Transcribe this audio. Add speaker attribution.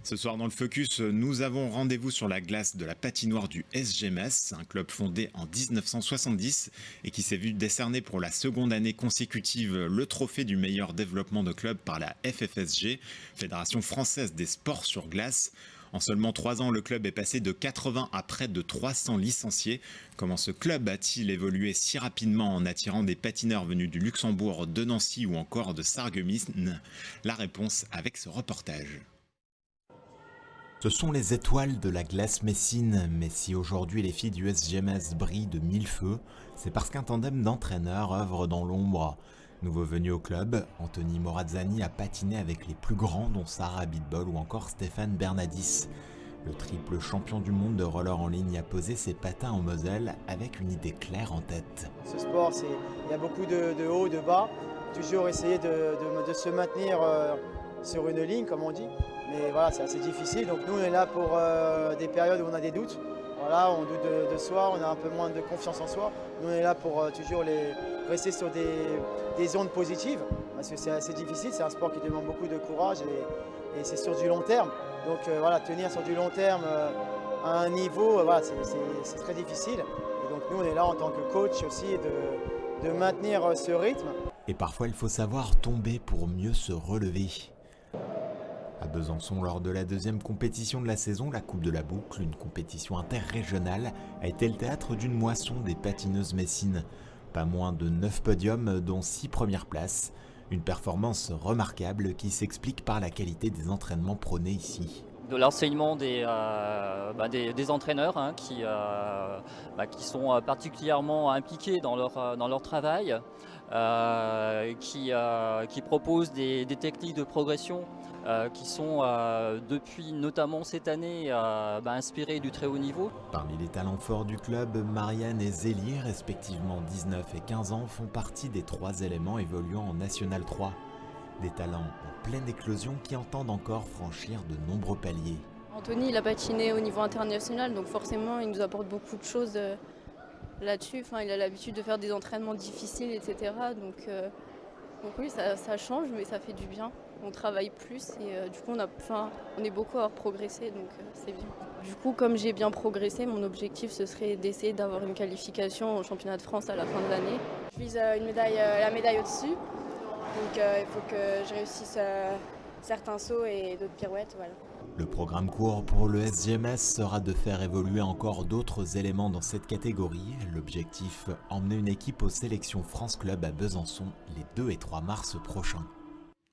Speaker 1: Ce soir dans le Focus, nous avons rendez-vous sur la glace de la patinoire du SG Metz, un club fondé en 1970 et qui s'est vu décerner pour la seconde année consécutive le trophée du meilleur développement de club par la FFSG, Fédération française des sports sur glace. En seulement 3 ans, le club est passé de 80 à près de 300 licenciés. Comment ce club a-t-il évolué si rapidement en attirant des patineurs venus du Luxembourg, de Nancy ou encore de Sarreguemines? La réponse avec ce reportage.
Speaker 2: Ce sont les étoiles de la glace messine, mais si aujourd'hui les filles du SG Metz brillent de mille feux, c'est parce qu'un tandem d'entraîneurs œuvre dans l'ombre. Nouveau venu au club, Anthony Morazzani a patiné avec les plus grands dont Sarah Abitbol ou encore Stéphane Bernadis. Le triple champion du monde de roller en ligne a posé ses patins en Moselle avec une idée claire en tête.
Speaker 3: Ce sport, il y a beaucoup de hauts, de bas, toujours essayer de se maintenir sur une ligne comme on dit. Mais voilà, c'est assez difficile. Donc nous, on est là pour des périodes où on a des doutes. Voilà, on doute de soi, on a un peu moins de confiance en soi. Nous, on est là pour toujours rester sur des ondes positives. Parce que c'est assez difficile, c'est un sport qui demande beaucoup de courage et c'est sur du long terme. Donc voilà, tenir sur du long terme à un niveau, voilà, c'est très difficile. Et donc nous, on est là en tant que coach aussi de maintenir ce rythme.
Speaker 2: Et parfois, il faut savoir tomber pour mieux se relever. À Besançon, lors de la deuxième compétition de la saison, la Coupe de la Boucle, une compétition interrégionale, a été le théâtre d'une moisson des patineuses messines. Pas moins de 9 podiums, dont 6 premières places. Une performance remarquable qui s'explique par la qualité des entraînements prônés ici.
Speaker 4: De l'enseignement des entraîneurs qui sont particulièrement impliqués dans leur travail, qui proposent des techniques de progression qui sont depuis notamment cette année inspirées du très haut niveau.
Speaker 2: Parmi les talents forts du club, Marianne et Zélie, respectivement 19 et 15 ans, font partie des 3 éléments évoluant en National 3. Des talents en pleine éclosion qui entendent encore franchir de nombreux paliers.
Speaker 5: Anthony, il a patiné au niveau international, donc forcément, il nous apporte beaucoup de choses là-dessus. Enfin, il a l'habitude de faire des entraînements difficiles, etc. Donc oui, ça change, mais ça fait du bien. On travaille plus et du coup, on est beaucoup à avoir progressé, donc c'est bien. Du coup, comme j'ai bien progressé, mon objectif, ce serait d'essayer d'avoir une qualification au championnat de France à la fin de l'année.
Speaker 6: Je vise la médaille au-dessus. Donc il faut que je réussisse certains sauts et d'autres pirouettes. Voilà.
Speaker 2: Le programme court pour le SG Metz sera de faire évoluer encore d'autres éléments dans cette catégorie. L'objectif, emmener une équipe aux sélections France Club à Besançon les 2 et 3 mars prochains.